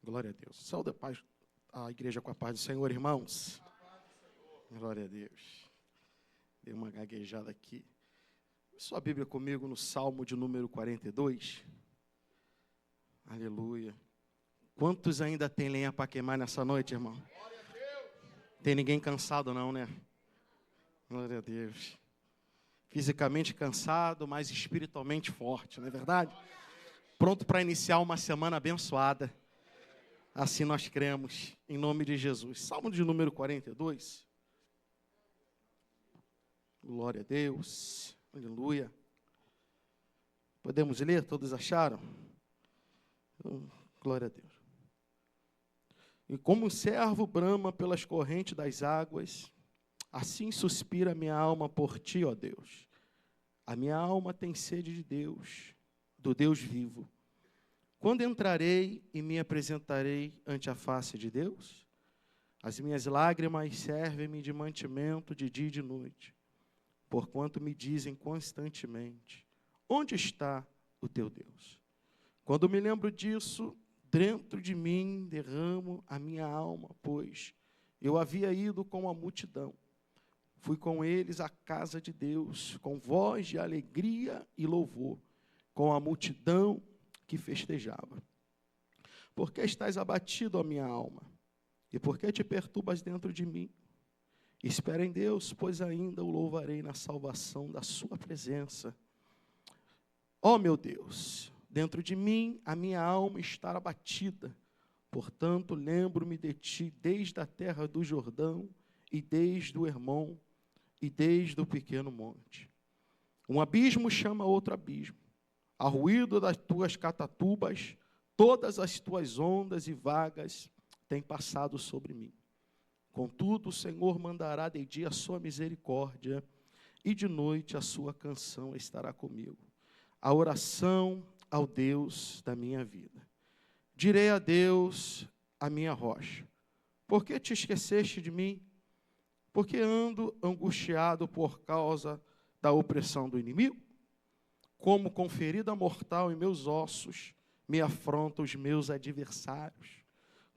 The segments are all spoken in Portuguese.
Glória a Deus. Saúde a igreja com a paz do Senhor, irmãos. Glória a Deus. Dei uma gaguejada aqui. Sua Bíblia comigo no Salmo de número 42. Aleluia. Quantos ainda tem lenha para queimar nessa noite, irmão? Tem ninguém cansado não, né? Glória a Deus. Fisicamente cansado, mas espiritualmente forte, não é verdade? Pronto para iniciar uma semana abençoada. Assim nós cremos, em nome de Jesus. Salmo de número 42. Glória a Deus. Aleluia. Podemos ler? Todos acharam? Glória a Deus. E como um servo brama pelas correntes das águas, assim suspira a minha alma por ti, ó Deus. A minha alma tem sede de Deus, do Deus vivo. Quando entrarei e me apresentarei ante a face de Deus? As minhas lágrimas servem-me de mantimento de dia e de noite, porquanto me dizem constantemente: onde está o teu Deus? Quando me lembro disso, dentro de mim derramo a minha alma, pois eu havia ido com a multidão. Fui com eles à casa de Deus, com voz de alegria e louvor, com a multidão que festejava. Por que estás abatido, ó minha alma? E por que te perturbas dentro de mim? Espera em Deus, pois ainda o louvarei na salvação da sua presença. Ó meu Deus, dentro de mim a minha alma está abatida. Portanto, lembro-me de ti desde a terra do Jordão e desde o Hermon e desde o pequeno monte. Um abismo chama outro abismo. Ao ruído das tuas catatubas, todas as tuas ondas e vagas têm passado sobre mim. Contudo, o Senhor mandará de dia a sua misericórdia, e de noite a sua canção estará comigo. A oração ao Deus da minha vida. Direi a Deus, a minha rocha: por que te esqueceste de mim? Porque ando angustiado por causa da opressão do inimigo? Como com ferida mortal em meus ossos, me afrontam os meus adversários,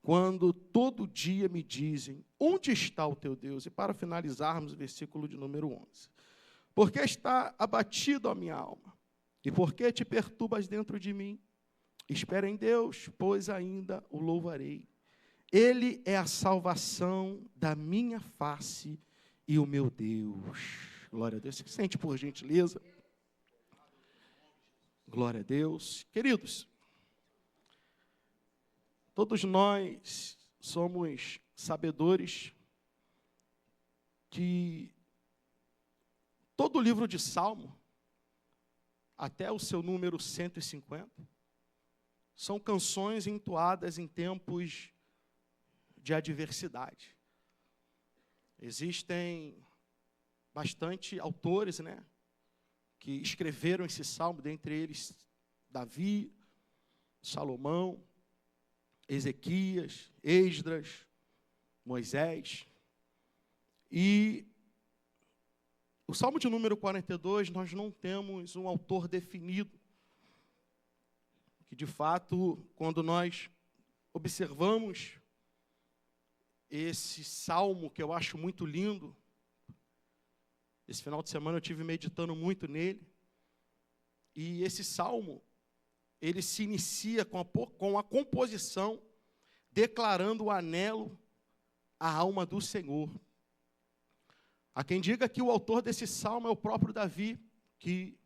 quando todo dia me dizem: onde está o teu Deus? E para finalizarmos o versículo de número 11. Porque está abatido a minha alma, e por que te perturbas dentro de mim? Espera em Deus, pois ainda o louvarei. Ele é a salvação da minha face e o meu Deus. Glória a Deus. Se sente, por gentileza. Glória a Deus. Queridos, todos nós somos sabedores que todo o livro de Salmo, até o seu número 150, são canções entoadas em tempos de adversidade. Existem bastante autores, que escreveram esse salmo, dentre eles Davi, Salomão, Ezequias, Esdras, Moisés. E o salmo de número 42, nós não temos um autor definido, que de fato, quando nós observamos esse salmo, que eu acho muito lindo, esse final de semana eu estive meditando muito nele, e esse salmo, ele se inicia com a composição, declarando o anelo à alma do Senhor. Há quem diga que o autor desse salmo é o próprio Davi, que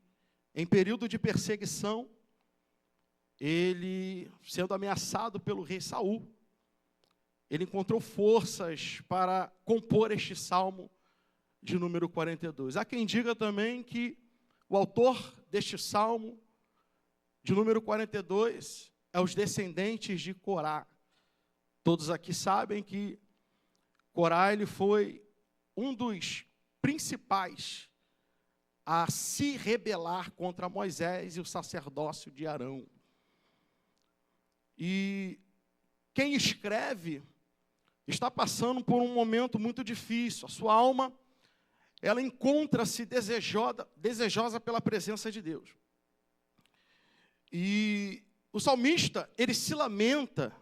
em período de perseguição, ele, sendo ameaçado pelo rei Saul, ele encontrou forças para compor este salmo de número 42. Há quem diga também que o autor deste salmo, de número 42, é os descendentes de Corá. Todos aqui sabem que Corá ele foi um dos principais a se rebelar contra Moisés e o sacerdócio de Arão. E quem escreve está passando por um momento muito difícil. A sua alma, ela encontra-se desejosa pela presença de Deus. E o salmista, ele se lamenta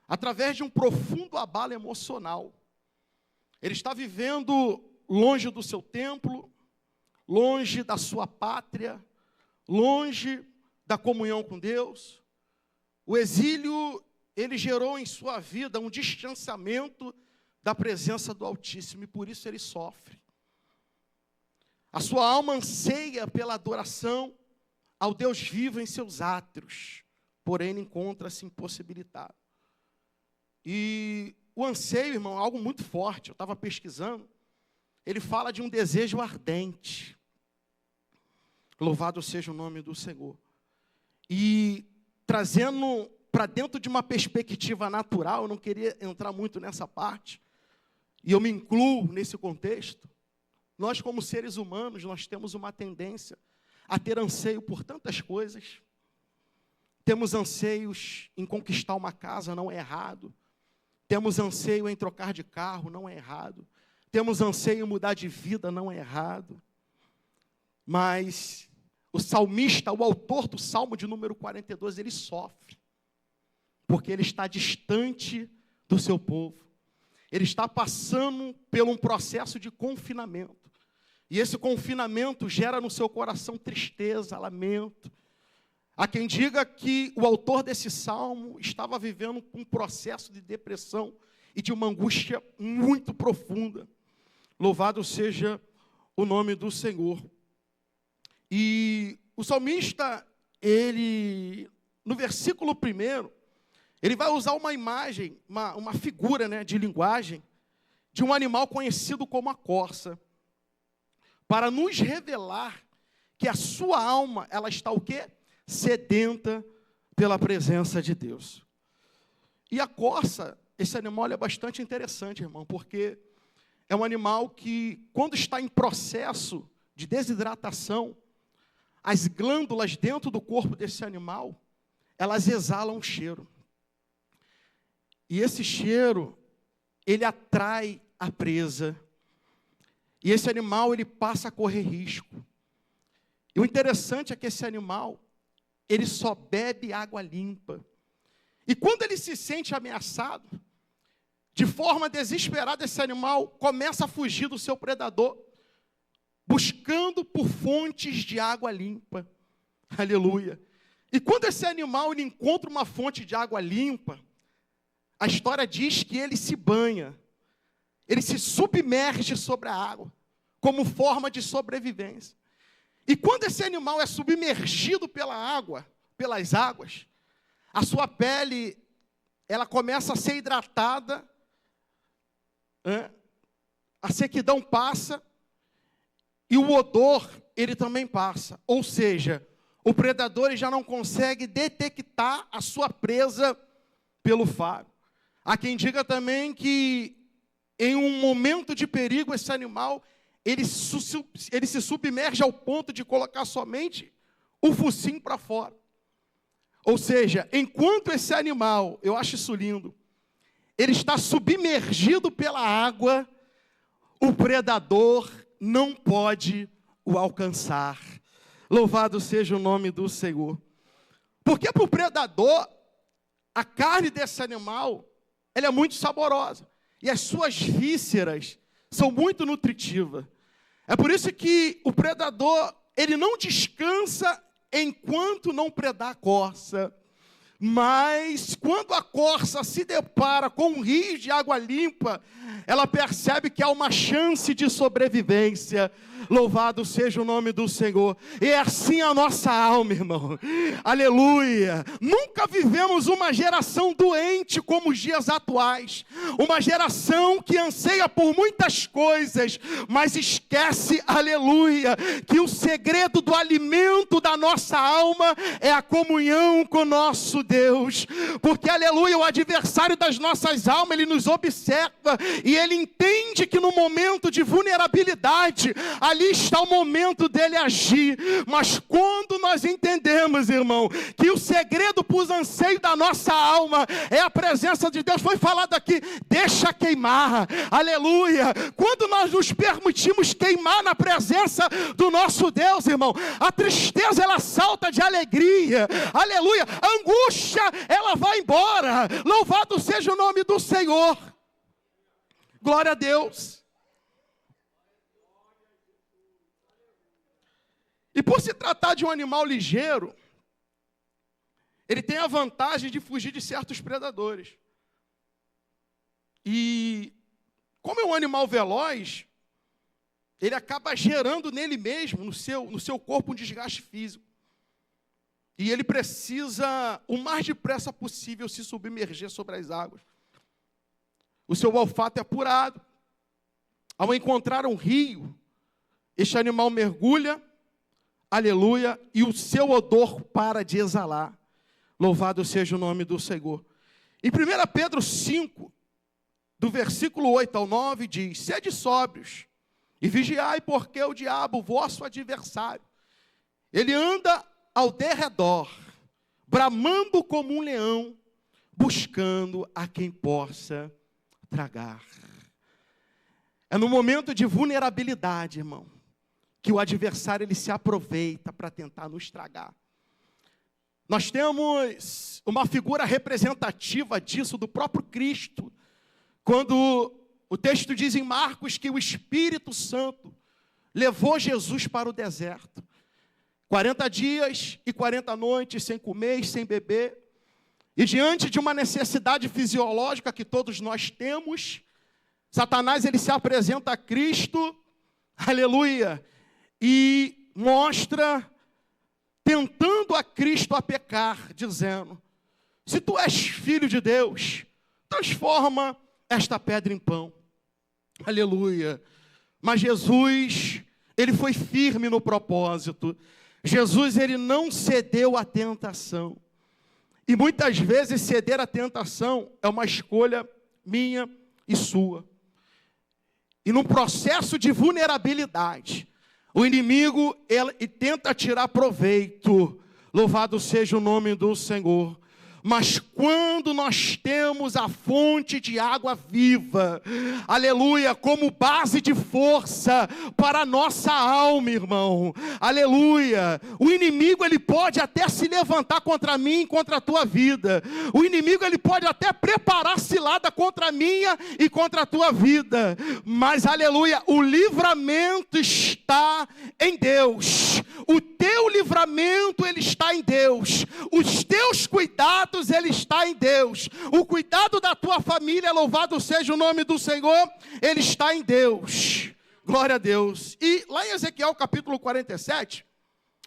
através de um profundo abalo emocional. Ele está vivendo longe do seu templo, longe da sua pátria, longe da comunhão com Deus. O exílio, ele gerou em sua vida um distanciamento da presença do Altíssimo, e por isso ele sofre. A sua alma anseia pela adoração ao Deus vivo em seus átrios, porém encontra-se impossibilitado. E o anseio, irmão, é algo muito forte. Eu estava pesquisando. Ele fala de um desejo ardente. Louvado seja o nome do Senhor. E trazendo para dentro de uma perspectiva natural, eu não queria entrar muito nessa parte, e eu me incluo nesse contexto. Nós, como seres humanos, nós temos uma tendência a ter anseio por tantas coisas. Temos anseios em conquistar uma casa, não é errado. Temos anseio em trocar de carro, não é errado. Temos anseio em mudar de vida, não é errado. Mas o salmista, o autor do Salmo de número 42, ele sofre, porque ele está distante do seu povo. Ele está passando por um processo de confinamento. E esse confinamento gera no seu coração tristeza, lamento. Há quem diga que o autor desse salmo estava vivendo um processo de depressão e de uma angústia muito profunda. Louvado seja o nome do Senhor. E o salmista, ele, no versículo 1, ele vai usar uma imagem, uma figura, né, de linguagem, de um animal conhecido como a corça, para nos revelar que a sua alma, ela está o quê? Sedenta pela presença de Deus. E a corça, esse animal é bastante interessante, irmão, porque é um animal que, quando está em processo de desidratação, as glândulas dentro do corpo desse animal, elas exalam um cheiro. E esse cheiro, ele atrai a presa. E esse animal, ele passa a correr risco. E o interessante é que esse animal, ele só bebe água limpa. E quando ele se sente ameaçado, de forma desesperada, esse animal começa a fugir do seu predador, buscando por fontes de água limpa. Aleluia. E quando esse animal ele encontra uma fonte de água limpa, a história diz que ele se banha, ele se submerge sobre a água, como forma de sobrevivência. E quando esse animal é submergido pela água, pelas águas, a sua pele, ela começa a ser hidratada, a sequidão passa, e o odor, ele também passa. Ou seja, o predador ele já não consegue detectar a sua presa pelo faro. Há quem diga também que, em um momento de perigo, esse animal, ele se submerge ao ponto de colocar somente o focinho para fora. Ou seja, enquanto esse animal, eu acho isso lindo, ele está submergido pela água, o predador não pode o alcançar. Louvado seja o nome do Senhor. Porque para o predador, a carne desse animal, ela é muito saborosa. E as suas vísceras são muito nutritivas. É por isso que o predador, ele não descansa enquanto não predar a corça. Mas quando a corça se depara com um rio de água limpa, ela percebe que há uma chance de sobrevivência. Louvado seja o nome do Senhor. E é assim a nossa alma, irmão. Aleluia. Nunca vivemos uma geração doente como os dias atuais. Uma geração que anseia por muitas coisas, mas esquece, aleluia, que o segredo do alimento da nossa alma é a comunhão com o nosso Deus. Porque, aleluia, o adversário das nossas almas, ele nos observa e ele entende que no momento de vulnerabilidade, ali está o momento dele agir. Mas quando nós entendemos, irmão, que o segredo para os anseios da nossa alma é a presença de Deus, foi falado aqui, deixa queimar, aleluia. Quando nós nos permitimos queimar na presença do nosso Deus, irmão, a tristeza ela salta de alegria, aleluia. A angústia ela vai embora, louvado seja o nome do Senhor, glória a Deus. E por se tratar de um animal ligeiro, ele tem a vantagem de fugir de certos predadores. E como é um animal veloz, ele acaba gerando nele mesmo, no seu corpo, um desgaste físico. E ele precisa, o mais depressa possível, se submerger sobre as águas. O seu olfato é apurado. Ao encontrar um rio, este animal mergulha, aleluia, e o seu odor para de exalar. Louvado seja o nome do Senhor. Em 1 Pedro 5, do versículo 8 ao 9, diz: sede sóbrios e vigiai, porque o diabo, vosso adversário, ele anda ao derredor, bramando como um leão, buscando a quem possa tragar. É no momento de vulnerabilidade, irmão, que o adversário ele se aproveita para tentar nos tragar. Nós temos uma figura representativa disso do próprio Cristo, quando o texto diz em Marcos que o Espírito Santo levou Jesus para o deserto. 40 dias e 40 noites sem comer e sem beber. E diante de uma necessidade fisiológica que todos nós temos, Satanás ele se apresenta a Cristo, aleluia, e mostra, tentando a Cristo a pecar, dizendo: se tu és filho de Deus, transforma esta pedra em pão. Aleluia. Mas Jesus, ele foi firme no propósito. Jesus, ele não cedeu à tentação. E muitas vezes ceder à tentação é uma escolha minha e sua. E num processo de vulnerabilidade, o inimigo ele tenta tirar proveito. Louvado seja o nome do Senhor. Mas quando nós temos a fonte de água viva, aleluia, como base de força para a nossa alma, irmão, aleluia, o inimigo ele pode até se levantar contra mim, contra a tua vida, o inimigo ele pode até preparar cilada contra a minha e contra a tua vida, mas aleluia, o livramento está em Deus, o teu livramento ele está em Deus, os teus cuidados ele está em Deus, o cuidado da tua família, louvado seja o nome do Senhor, ele está em Deus, glória a Deus. E lá em Ezequiel capítulo 47,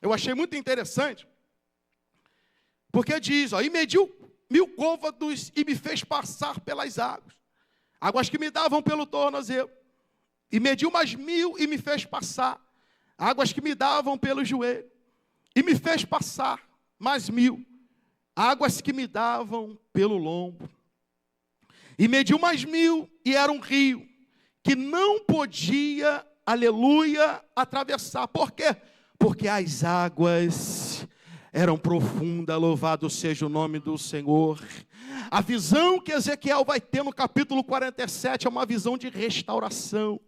eu achei muito interessante, porque diz, e mediu 1000 côvados e me fez passar pelas águas, águas que me davam pelo tornozelo, e mediu mais 1000 e me fez passar, águas que me davam pelo joelho, e me fez passar mais 1000, águas que me davam pelo lombo. E mediu mais 1000, e era um rio, que não podia, aleluia, atravessar. Por quê? Porque as águas eram profundas, louvado seja o nome do Senhor. A visão que Ezequiel vai ter no capítulo 47 é uma visão de restauração.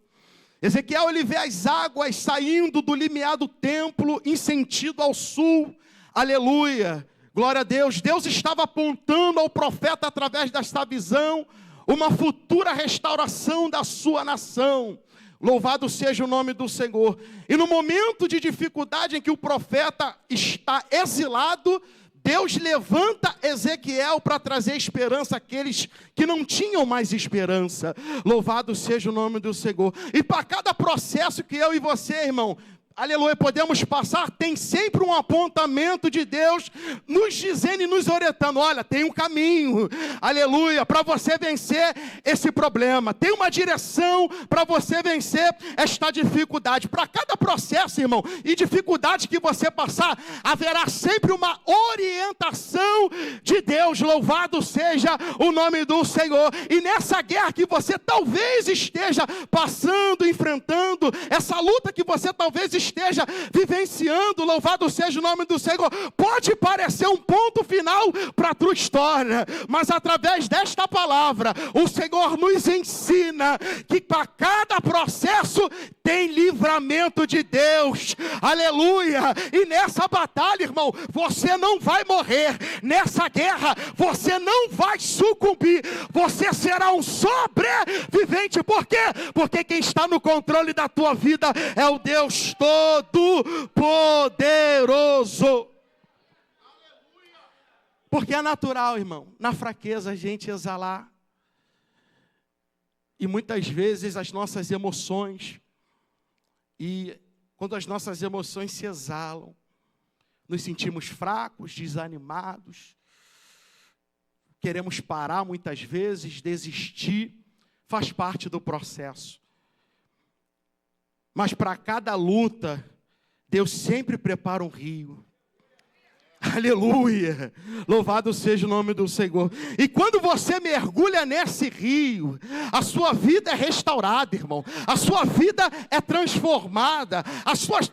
Ezequiel ele vê as águas saindo do limiar do templo em sentido ao sul, aleluia. Glória a Deus, Deus estava apontando ao profeta através desta visão, uma futura restauração da sua nação. Louvado seja o nome do Senhor. E no momento de dificuldade em que o profeta está exilado, Deus levanta Ezequiel para trazer esperança àqueles que não tinham mais esperança. Louvado seja o nome do Senhor. E para cada processo que eu e você, irmão, aleluia, podemos passar, tem sempre um apontamento de Deus nos dizendo e nos orientando. Olha, tem um caminho, aleluia, para você vencer esse problema. Tem uma direção para você vencer esta dificuldade. Para cada processo, irmão, e dificuldade que você passar, haverá sempre uma orientação de Deus. Louvado seja o nome do Senhor. E nessa guerra que você talvez esteja passando, enfrentando, essa luta que você talvez esteja vivenciando, louvado seja o nome do Senhor, pode parecer um ponto final para a tua história, mas através desta palavra, o Senhor nos ensina que para cada processo tem livramento de Deus, aleluia, e nessa batalha, irmão, você não vai morrer, nessa guerra, você não vai sucumbir, você será um sobrevivente. Por quê? Porque quem está no controle da tua vida é o Deus Todo-Poderoso. Porque é natural, irmão, na fraqueza a gente exalar. E muitas vezes as nossas emoções, e quando as nossas emoções se exalam, nos sentimos fracos, desanimados, queremos parar muitas vezes, desistir, faz parte do processo. Mas para cada luta, Deus sempre prepara um rio. Aleluia, louvado seja o nome do Senhor. E quando você mergulha nesse rio, a sua vida é restaurada, irmão. A sua vida é transformada.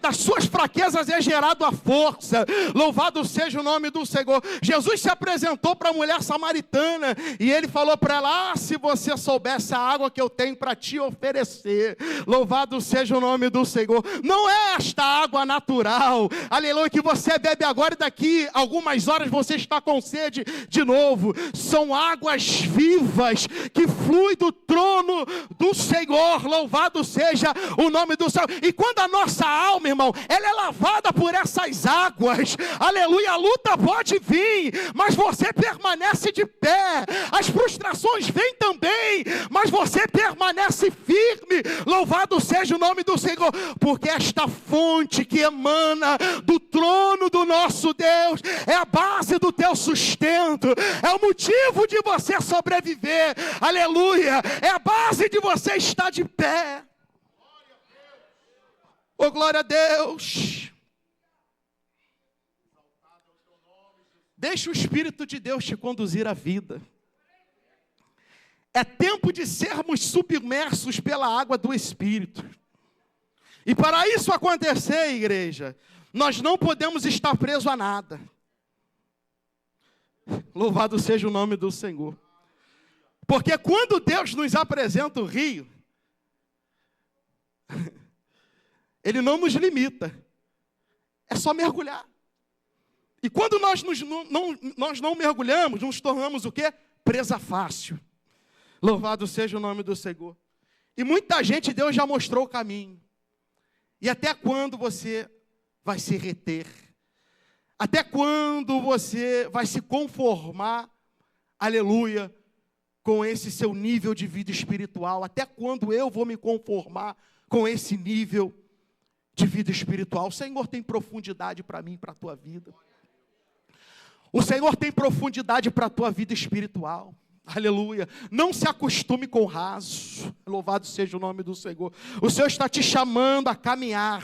Das suas fraquezas é gerado a força. Louvado seja o nome do Senhor. Jesus se apresentou para a mulher samaritana e ele falou para ela: se você soubesse a água que eu tenho para te oferecer. Louvado seja o nome do Senhor. Não é esta água natural, aleluia, que você bebe agora e daqui algumas horas você está com sede de novo. São águas vivas que fluem do trono do Senhor. Louvado seja o nome do Senhor. E quando a nossa alma, irmão, ela é lavada por essas águas, aleluia, a luta pode vir, mas você permanece de pé. As frustrações vêm também, mas você permanece firme. Louvado seja o nome do Senhor, porque esta fonte que emana do trono do nosso Deus é a base do teu sustento, é o motivo de você sobreviver, aleluia, é a base de você estar de pé. Oh, glória a Deus. Deixa o Espírito de Deus te conduzir à vida. É tempo de sermos submersos pela água do Espírito. E para isso acontecer, igreja, nós não podemos estar presos a nada. Louvado seja o nome do Senhor. Porque quando Deus nos apresenta o rio, Ele não nos limita. É só mergulhar. E quando nós não mergulhamos, nos tornamos o quê? Presa fácil. Louvado seja o nome do Senhor. E muita gente, Deus já mostrou o caminho. E até quando você vai se reter? Até quando você vai se conformar, aleluia, com esse seu nível de vida espiritual? Até quando eu vou me conformar com esse nível de vida espiritual? O Senhor tem profundidade para mim e para a tua vida. O Senhor tem profundidade para a tua vida espiritual. Aleluia, não se acostume com o raso. Louvado seja o nome do Senhor. O Senhor está te chamando a caminhar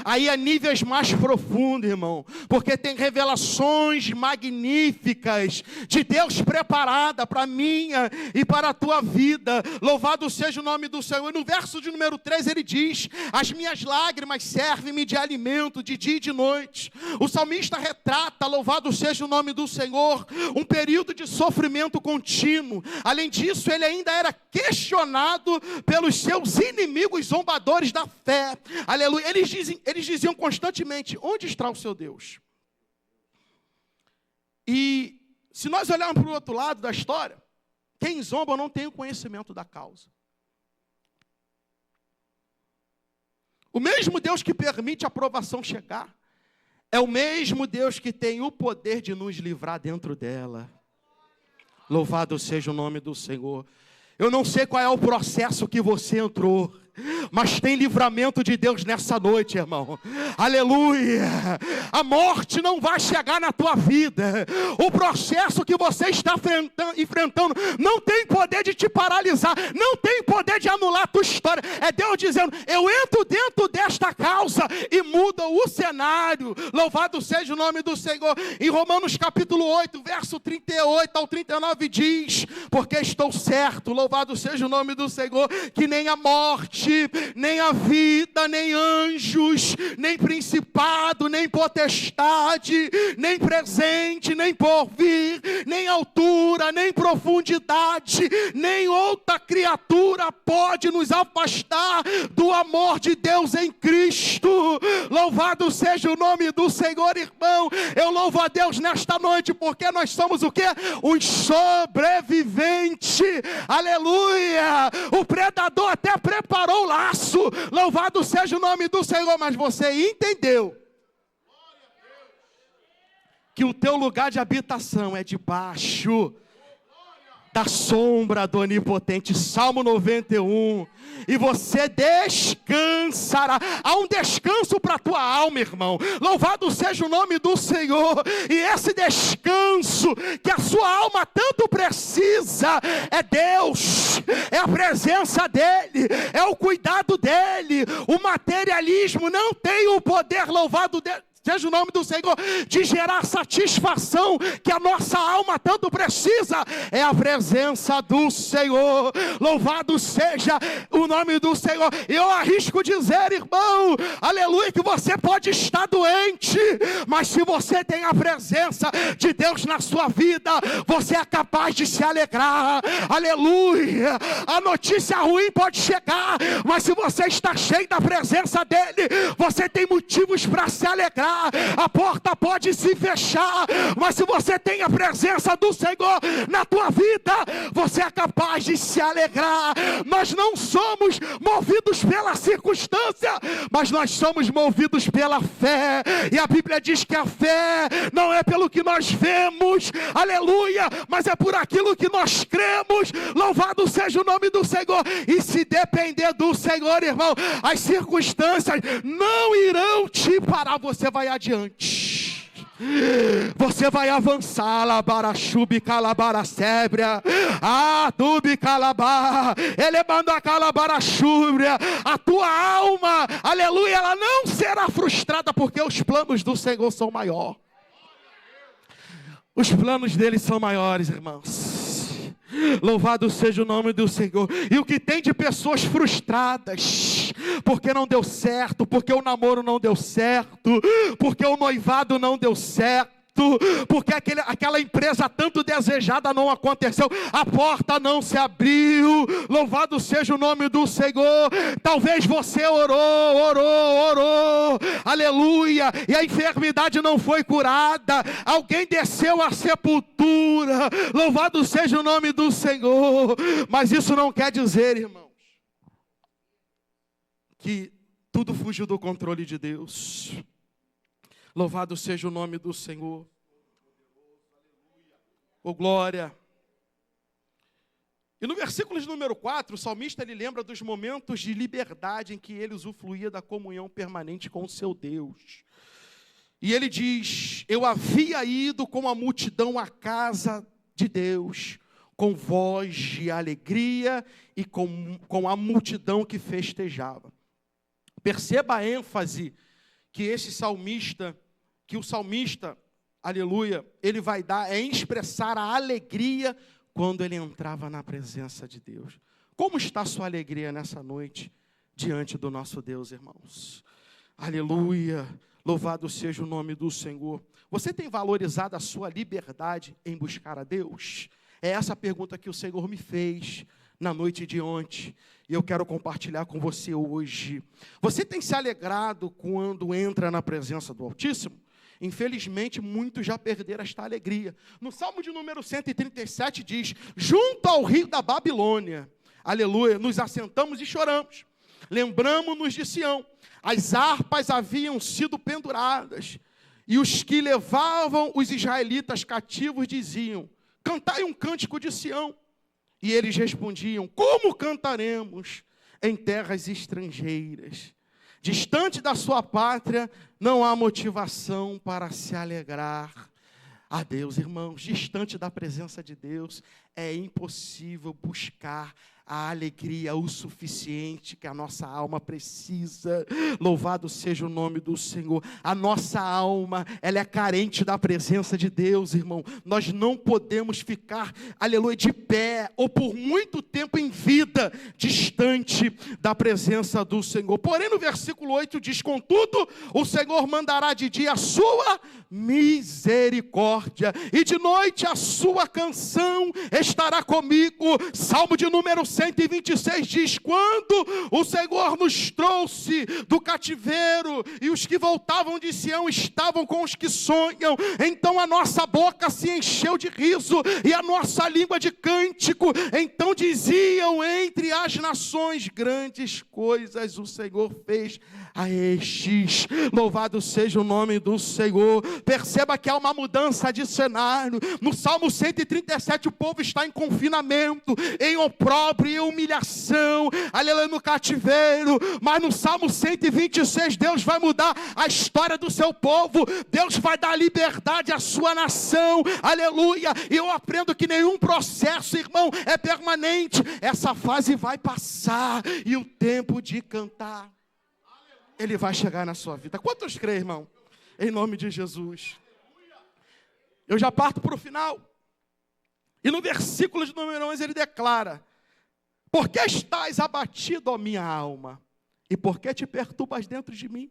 aí a níveis mais profundos, irmão, porque tem revelações magníficas de Deus preparada para a minha e para a tua vida. Louvado seja o nome do Senhor. E no verso de número 3 ele diz: as minhas lágrimas servem-me de alimento de dia e de noite. O salmista retrata, louvado seja o nome do Senhor, um período de sofrimento contínuo. Além disso, ele ainda era questionado pelos seus inimigos zombadores da fé. Aleluia. Eles diziam constantemente: onde está o seu Deus? E se nós olharmos para o outro lado da história, quem zomba não tem o conhecimento da causa. O mesmo Deus que permite a provação chegar é o mesmo Deus que tem o poder de nos livrar dentro dela. Louvado seja o nome do Senhor. Eu não sei qual é o processo que você entrou, mas tem livramento de Deus nessa noite, irmão. Aleluia. A morte não vai chegar na tua vida. O processo que você está enfrentando não tem poder de te paralisar, não tem poder de anular a tua história. É Deus dizendo: eu entro dentro desta causa e muda o cenário. Louvado seja o nome do Senhor. Em Romanos capítulo 8, verso 38 ao 39 diz: porque estou certo, louvado seja o nome do Senhor, que nem a morte, nem a vida, nem anjos, nem principado, nem potestade, nem presente, nem porvir, nem altura, nem profundidade, nem outra criatura pode nos afastar do amor de Deus em Cristo. Louvado seja o nome do Senhor, irmão. Eu louvo a Deus nesta noite, porque nós somos o quê? Os sobreviventes. Aleluia. O predador até preparou o laço. Louvado seja o nome do Senhor. Mas você entendeu que o teu lugar de habitação é debaixo da sombra do Onipotente. Salmo 91. E você descansará. Há um descanso para a tua alma, irmão. Louvado seja o nome do Senhor. E esse descanso que a sua alma tanto precisa é Deus, é a presença dEle, é o cuidado dEle. O materialismo não tem o poder, louvado seja o nome do Senhor, de gerar satisfação que a nossa alma tanto precisa. É a presença do Senhor. Louvado seja o nome do Senhor. Eu arrisco dizer, irmão, aleluia, que você pode estar doente, mas se você tem a presença de Deus na sua vida, você é capaz de se alegrar. Aleluia. A notícia ruim pode chegar, mas se você está cheio da presença dEle, você tem motivos para se alegrar. A porta pode se fechar, mas se você tem a presença do Senhor na tua vida, você é capaz de se alegrar. Nós não somos movidos pela circunstância, mas nós somos movidos pela fé. E a Bíblia diz que a fé não é pelo que nós vemos, aleluia, mas é por aquilo que nós cremos. Louvado seja o nome do Senhor. E se depender do Senhor, irmão, as circunstâncias não irão te parar. Você vai adiante, você vai avançar. Labarachubi calabaracébria, tubi calabá, ele manda calabarachúbria. A tua alma, aleluia, ela não será frustrada, porque os planos do Senhor são maiores. Os planos dele são maiores, irmãos. Louvado seja o nome do Senhor. E o que tem de pessoas frustradas, porque não deu certo, porque o namoro não deu certo, porque o noivado não deu certo, porque aquela empresa tanto desejada não aconteceu, a porta não se abriu. Louvado seja o nome do Senhor. Talvez você orou, aleluia, e a enfermidade não foi curada, alguém desceu à sepultura. Louvado seja o nome do Senhor. Mas isso não quer dizer, irmãos, que tudo fugiu do controle de Deus. Louvado seja o nome do Senhor. Oh, glória. E no versículo de número 4, o salmista ele lembra dos momentos de liberdade em que ele usufruía da comunhão permanente com o seu Deus. E ele diz: eu havia ido com a multidão à casa de Deus, com voz de alegria e com a multidão que festejava. Perceba a ênfase que o salmista, aleluia, ele vai dar, é expressar a alegria quando ele entrava na presença de Deus. Como está a sua alegria nessa noite, diante do nosso Deus, irmãos? Aleluia, louvado seja o nome do Senhor. Você tem valorizado a sua liberdade em buscar a Deus? É essa a pergunta que o Senhor me fez na noite de ontem, e eu quero compartilhar com você hoje. Você tem se alegrado quando entra na presença do Altíssimo? Infelizmente, muitos já perderam esta alegria. No Salmo de número 137 diz: junto ao rio da Babilônia, aleluia, nos assentamos e choramos. Lembramos-nos de Sião. As harpas haviam sido penduradas, e os que levavam os israelitas cativos diziam: cantai um cântico de Sião. E eles respondiam: como cantaremos? em terras estrangeiras. Distante da sua pátria, não há motivação para se alegrar. A Deus, irmãos, distante da presença de Deus, é impossível buscar a alegria o suficiente que a nossa alma precisa. Louvado seja o nome do Senhor. A nossa alma, ela é carente da presença de Deus, irmão. Nós não podemos ficar, aleluia, de pé, ou por muito tempo em vida, distante da presença do Senhor. Porém, no versículo 8 diz: contudo, o Senhor mandará de dia a sua misericórdia, e de noite a sua canção estará comigo. Salmo de número 126 diz: quando o Senhor nos trouxe do cativeiro, e os que voltavam de Sião estavam com os que sonham, então a nossa boca se encheu de riso, e a nossa língua de cântico. Então diziam entre as nações: grandes coisas o Senhor fez a estes. Louvado seja o nome do Senhor. Perceba que há uma mudança de cenário. No Salmo 137 o povo está em confinamento, em opróbrio e humilhação, aleluia, no cativeiro. Mas no Salmo 126 Deus vai mudar a história do seu povo. Deus vai dar liberdade à sua nação, aleluia. E eu aprendo que nenhum processo, irmão, é permanente. Essa fase vai passar, e o tempo de cantar, ele vai chegar na sua vida. Quantos creem, irmão? Em nome de Jesus. Eu já parto para o final. E no versículo de número 11 ele declara: por que estás abatido, ó minha alma? E por que te perturbas dentro de mim?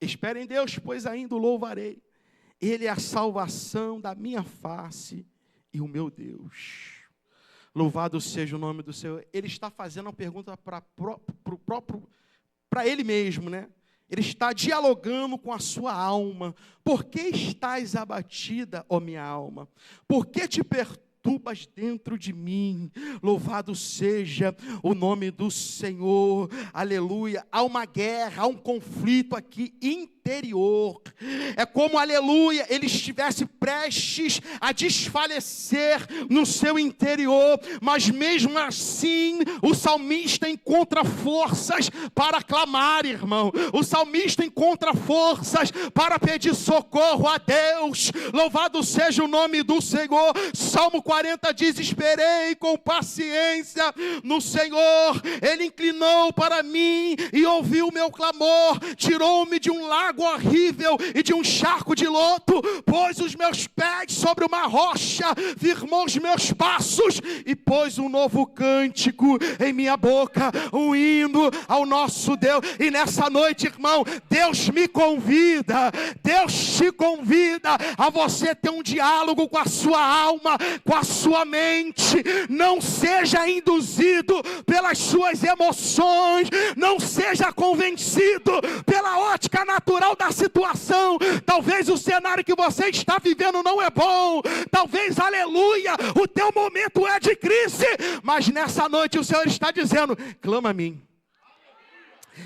Espera em Deus, pois ainda o louvarei. Ele é a salvação da minha face e o meu Deus. Louvado seja o nome do Senhor. Ele está fazendo uma pergunta para ele mesmo, né? Ele está dialogando com a sua alma. Por que estás abatida, ó minha alma? Por que te perturbas dentro de mim? Louvado seja o nome do Senhor. Aleluia. Há uma guerra, há um conflito aqui interior. É como, aleluia, ele estivesse prestes a desfalecer no seu interior, mas mesmo assim o salmista encontra forças para clamar, irmão. O salmista encontra forças para pedir socorro a Deus. Louvado seja o nome do Senhor. Salmo 40 diz: esperei com paciência no Senhor, Ele inclinou para mim e ouviu o meu clamor, tirou-me de um lago horrível e de um charco de lodo, pôs os meus pés sobre uma rocha, firmou os meus passos e pôs um novo cântico em minha boca, um hino ao nosso Deus. E nessa noite, irmão, Deus me convida, Deus te convida a você ter um diálogo com a sua alma, com a sua mente. Não seja induzido pelas suas emoções, não seja convencido pela ótica natural da situação. Talvez o cenário que você está vivendo não é bom, talvez, aleluia, o teu momento é de crise, mas nessa noite o Senhor está dizendo: clama a mim,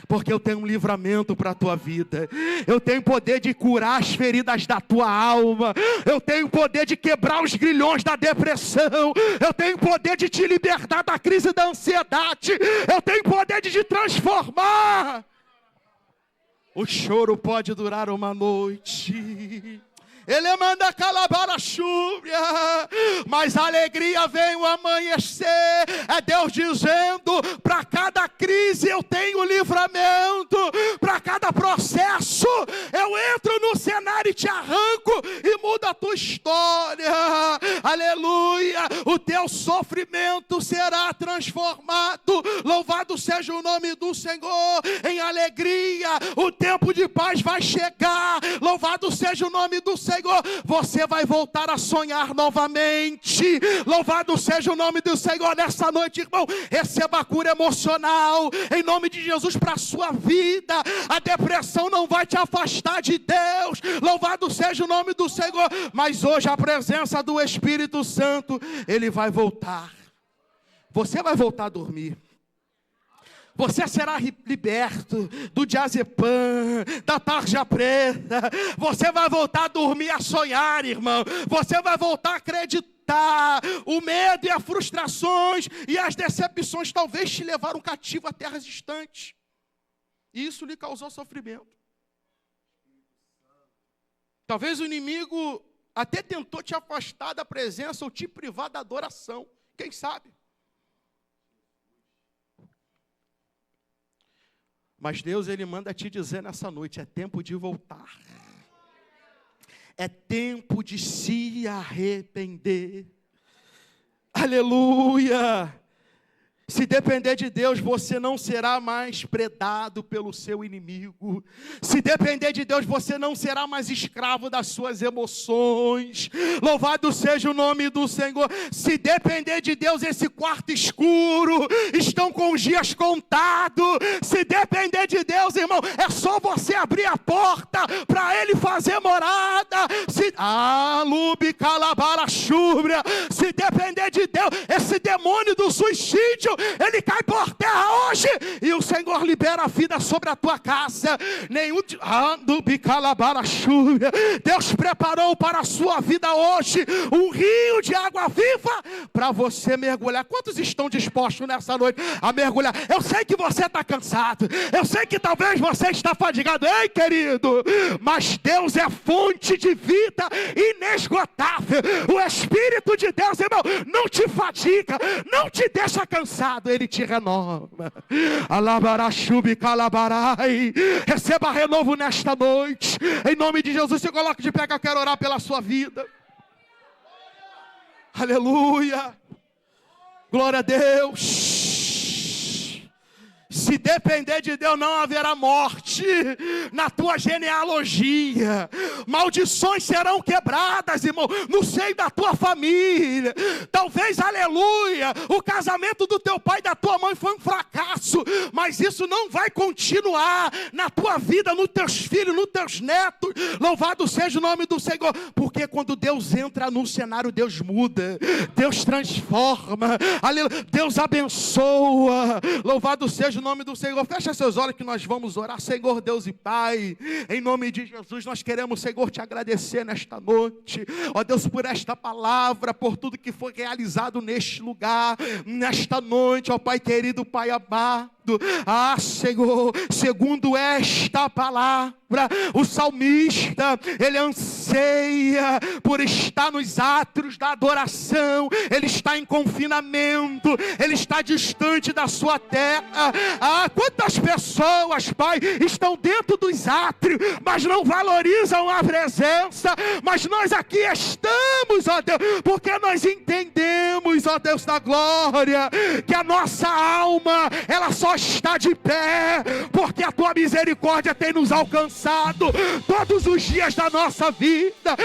porque eu tenho um livramento para a tua vida. Eu tenho poder de curar as feridas da tua alma. Eu tenho poder de quebrar os grilhões da depressão. Eu tenho poder de te libertar da crise da ansiedade. Eu tenho poder de te transformar. O choro pode durar uma noite, ele manda calabar a chuva, mas a alegria vem o amanhecer. É Deus dizendo: para cada crise eu tenho livramento, para cada processo eu entro no cenário e te arranco e muda a tua história. Aleluia, o teu sofrimento será transformado. Louvado seja o nome do Senhor. Em alegria o tempo de paz vai chegar. Louvado seja o nome do Senhor. Você vai voltar a sonhar novamente. Louvado seja o nome do Senhor. Nessa noite, irmão, receba a cura emocional em nome de Jesus para a sua vida. A depressão não vai te afastar de Deus. Louvado seja o nome do Senhor. Mas hoje a presença do Espírito Santo, ele vai voltar. Você vai voltar a dormir. Você será liberto do diazepam, da tarja preta. Você vai voltar a dormir, a sonhar, irmão. Você vai voltar a acreditar luta, o medo e as frustrações e as decepções talvez te levaram cativo a terras distantes. E isso lhe causou sofrimento. Talvez o inimigo até tentou te afastar da presença ou te privar da adoração. Quem sabe? Mas Deus, Ele manda te dizer nessa noite, é tempo de voltar. É tempo de se arrepender. Aleluia! Se depender de Deus, você não será mais predado pelo seu inimigo. Se depender de Deus, você não será mais escravo das suas emoções. Louvado seja o nome do Senhor. Se depender de Deus, esse quarto escuro estão com os dias contados. Se depender de Deus, irmão, é só você abrir a porta para Ele fazer morada. Se depender de Deus, esse demônio do suicídio, ele cai por terra hoje, e o Senhor libera a vida sobre a tua casa. Deus preparou para a sua vida hoje um rio de água viva para você mergulhar. Quantos estão dispostos nessa noite a mergulhar? Eu sei que você está cansado, eu sei que talvez você está fadigado, ei querido, mas Deus é fonte de vida inesgotável. O Espírito de Deus, irmão, não te fadiga, não te deixa cansado, Ele te renova. Alabarachubi calabarai. Receba renovo nesta noite, em nome de Jesus. Se coloque de pé que eu quero orar pela sua vida. Aleluia, glória a Deus. Se depender de Deus, não haverá morte na tua genealogia. Maldições serão quebradas, irmão, no seio da tua família. Talvez, aleluia, o casamento do teu pai e da tua mãe foi um fracasso, mas isso não vai continuar na tua vida, nos teus filhos, nos teus netos. Louvado seja o nome do Senhor, porque quando Deus entra no cenário, Deus muda, Deus transforma, aleluia, Deus abençoa. Louvado seja o nome do Senhor. Fecha seus olhos que nós vamos orar. Senhor Deus e Pai, em nome de Jesus, nós queremos, Senhor, te agradecer nesta noite, ó Deus, por esta palavra, por tudo que foi realizado neste lugar, nesta noite, ó Pai querido, Pai amado. Senhor, segundo esta palavra, o salmista, ele anseia por estar nos átrios da adoração. Ele está em confinamento, ele está distante da sua terra. Quantas pessoas, Pai, estão dentro dos átrios, mas não valorizam a presença. Mas nós aqui estamos, ó Deus, porque nós entendemos, ó Deus da glória, que a nossa alma, ela só está de pé porque a tua misericórdia tem nos alcançado todos os dias da nossa vida.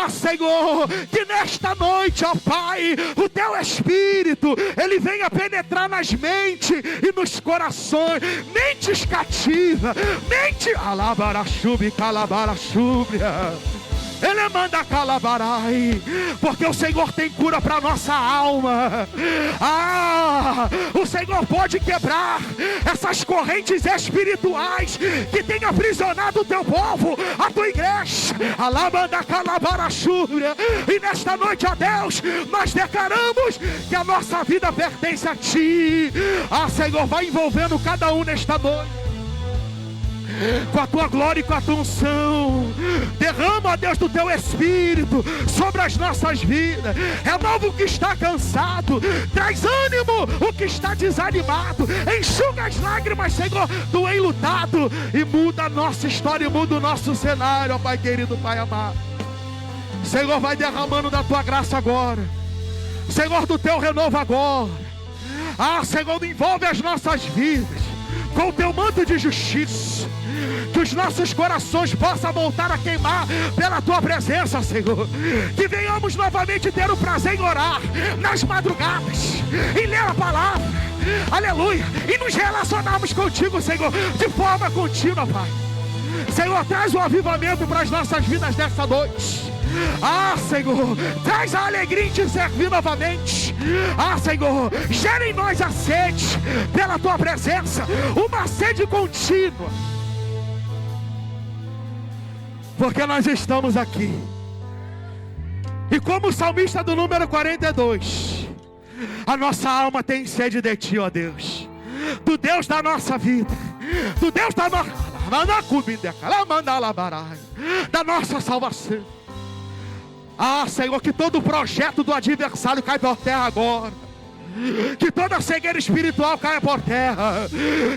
Senhor, que nesta noite, ó Pai, o teu Espírito, ele venha penetrar nas mentes e nos corações, mentes cativas, mente alabarachubi calabarachubia. Ele manda calabarai, porque o Senhor tem cura para a nossa alma. O Senhor pode quebrar essas correntes espirituais que tem aprisionado o teu povo, a tua igreja. Alamanda calabarachúria. E nesta noite, ó Deus, nós declaramos que a nossa vida pertence a Ti. Senhor, vai envolvendo cada um nesta noite com a tua glória e com a tua unção. Derrama, Deus, do teu Espírito sobre as nossas vidas. Renova o que está cansado, traz ânimo o que está desanimado, enxuga as lágrimas, Senhor, do enlutado, e muda a nossa história, e muda o nosso cenário, ó Pai querido, Pai amado. Senhor, vai derramando da tua graça agora, Senhor, do teu renovo agora. Senhor, envolve as nossas vidas com o teu manto de justiça, que os nossos corações possam voltar a queimar pela tua presença, Senhor. Que venhamos novamente ter o prazer em orar nas madrugadas, em ler a palavra, aleluia, e nos relacionarmos contigo, Senhor, de forma contínua, Pai. Senhor, traz o avivamento para as nossas vidas nessa noite. Senhor, traz a alegria em te servir novamente. Senhor, gera em nós a sede pela tua presença, uma sede contínua, porque nós estamos aqui E como o salmista do número 42, a nossa alma tem sede de Ti, ó Deus, do Deus da nossa vida, do Deus da nossa salvação. Ah, Senhor, que todo projeto do adversário cai por terra agora. Que toda cegueira espiritual caia por terra.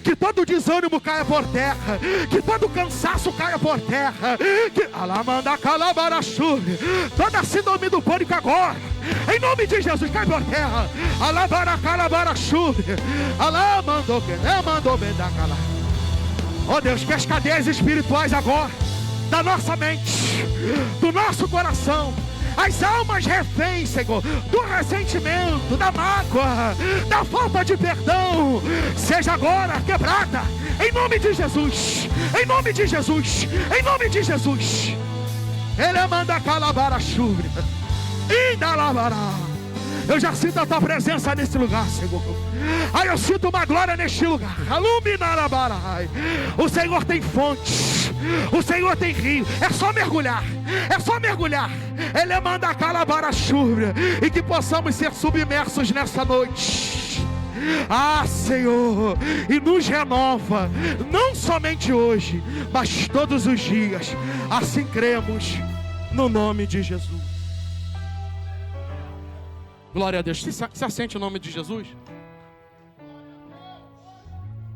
Que todo desânimo caia por terra. Que todo cansaço caia por terra. Que toda síndrome do pânico agora, em nome de Jesus, cai por terra. Oh Deus, que as cadeias espirituais agora, da nossa mente, do nosso coração, as almas reféns, Senhor, do ressentimento, da mágoa, da falta de perdão, seja agora quebrada, em nome de Jesus, em nome de Jesus, em nome de Jesus. Ele manda calabara chuva, ainda lavará. Eu já sinto a Tua presença nesse lugar, Senhor. Ai, eu sinto uma glória neste lugar. O Senhor tem fontes, o Senhor tem rio. É só mergulhar, é só mergulhar. Ele manda a calabara chuva, e que possamos ser submersos nessa noite. Ah, Senhor, e nos renova, não somente hoje, mas todos os dias. Assim cremos, no nome de Jesus. Glória a Deus. Você assente o nome de Jesus?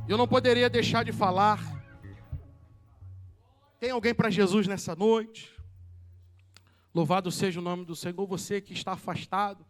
Eu não poderia deixar de falar. Tem alguém para Jesus nessa noite? Louvado seja o nome do Senhor. Você que está afastado,